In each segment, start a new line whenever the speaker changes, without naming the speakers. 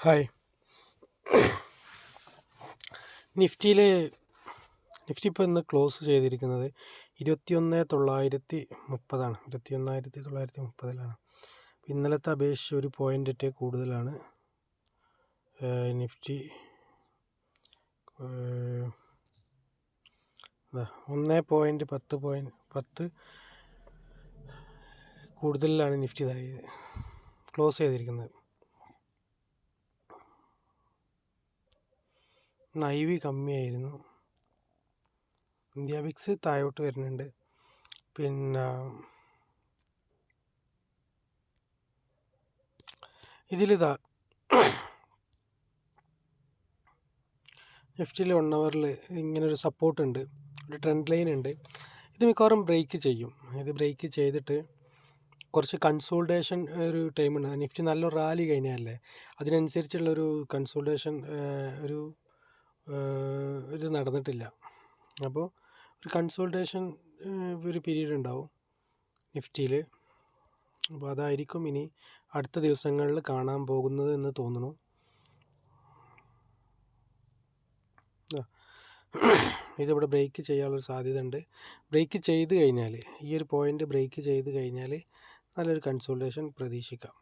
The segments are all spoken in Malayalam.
ഹായ്. നിഫ്റ്റി ഇപ്പോൾ ഇന്ന് ക്ലോസ് ചെയ്തിരിക്കുന്നത് 21,930 21,930 ഇന്നലത്തെ അപേക്ഷിച്ച് ഒരു പോയിൻ്റ് കൂടുതലാണ് നിഫ്റ്റി. 1.10 കൂടുതലാണ് നിഫ്റ്റി ക്ലോസ് ചെയ്തിരിക്കുന്നത്. IV കമ്മിയായിരുന്നു. ഇന്ത്യ വിക്സ് താഴോട്ട് വരുന്നുണ്ട്. പിന്നെ ഇതിലിതാ നിഫ്റ്റിയിൽ 1 ഹവറിൽ ഇങ്ങനൊരു സപ്പോർട്ടുണ്ട്, ഒരു ട്രെൻഡ് ലൈൻ ഉണ്ട്. ഇത് മിക്കവാറും ബ്രേക്ക് ചെയ്യും. ഇത് ബ്രേക്ക് ചെയ്തിട്ട് കുറച്ച് കൺസോൾട്ടേഷൻ ഒരു ടൈമുണ്ട്. നിഫ്റ്റി നല്ല റാലി കഴിഞ്ഞാലേ അതിനനുസരിച്ചുള്ളൊരു കൺസോൾട്ടേഷൻ ഇത് നടന്നിട്ടില്ല. അപ്പോൾ ഒരു കൺസോൾട്ടേഷൻ ഒരു പീരീഡ് ഉണ്ടാവും നിഫ്റ്റിയിൽ. അപ്പോൾ അതായിരിക്കും ഇനി അടുത്ത ദിവസങ്ങളിൽ കാണാൻ പോകുന്നത് എന്ന് തോന്നുന്നു. ഇതിവിടെ ബ്രേക്ക് ചെയ്യാനുള്ളൊരു സാധ്യത ഉണ്ട്. ബ്രേക്ക് ചെയ്ത് കഴിഞ്ഞാൽ, ഈ ഒരു പോയിൻ്റ് ബ്രേക്ക് ചെയ്ത് കഴിഞ്ഞാൽ നല്ലൊരു കൺസോൾട്ടേഷൻ പ്രതീക്ഷിക്കാം.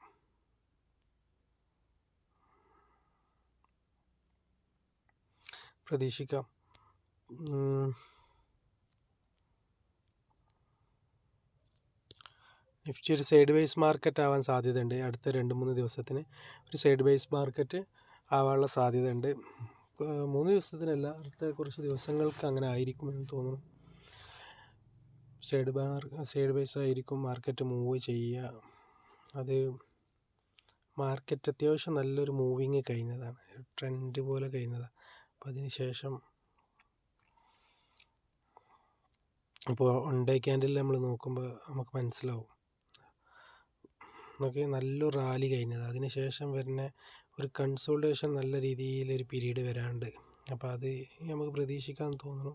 നിഫ്റ്റി ഒരു സൈഡ് വേസ് മാർക്കറ്റ് ആവാൻ സാധ്യതയുണ്ട്. അടുത്ത 2-3 ദിവസത്തിന് ഒരു സൈഡ് വേസ് മാർക്കറ്റ് ആവാനുള്ള സാധ്യതയുണ്ട്. 3 ദിവസത്തിനല്ല, അടുത്ത കുറച്ച് ദിവസങ്ങൾക്ക് അങ്ങനെ ആയിരിക്കുമെന്ന് തോന്നുന്നു. സൈഡ് വേസ് ആയിരിക്കും മാർക്കറ്റ് മൂവ് ചെയ്യുക. അത് മാർക്കറ്റ് അത്യാവശ്യം നല്ലൊരു മൂവിങ് കഴിഞ്ഞതാണ്, ട്രെൻഡ് പോലെ കഴിഞ്ഞതാണ്. അപ്പോൾ അതിന് ശേഷം ഇപ്പോൾ 1 ഡേ ക്യാൻഡിൽ നമ്മൾ നോക്കുമ്പോൾ നമുക്ക് മനസ്സിലാവും. നല്ലൊരു റാലി കഴിഞ്ഞത്, അതിന് ശേഷം വരുന്ന ഒരു കൺസോൾട്ടേഷൻ നല്ല രീതിയിലൊരു പീരീഡ് വരാണ്ട്. അപ്പോൾ അത് നമുക്ക് പ്രതീക്ഷിക്കാൻ തോന്നുന്നു.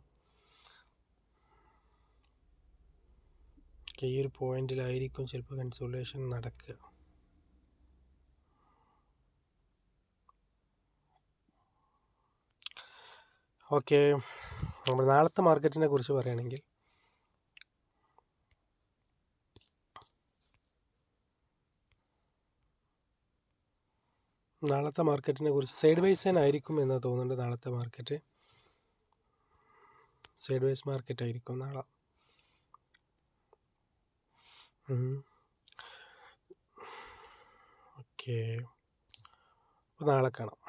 ഈ ഒരു പോയിന്റിലായിരിക്കും ചിലപ്പോൾ കൺസോൾട്ടേഷൻ നടക്കുക. ഓക്കെ, നമ്മൾ നാളത്തെ മാർക്കറ്റിനെ കുറിച്ച് പറയുകയാണെങ്കിൽ നാളത്തെ മാർക്കറ്റിനെ കുറിച്ച് സൈഡ് വൈസ് ആയിരിക്കും എന്ന് തോന്നുന്നുണ്ട്. നാളത്തെ മാർക്കറ്റ് സൈഡ് വൈസ് മാർക്കറ്റ് ആയിരിക്കും നാളെ. ഓക്കെ, അപ്പോൾ നാളെ കാണാം.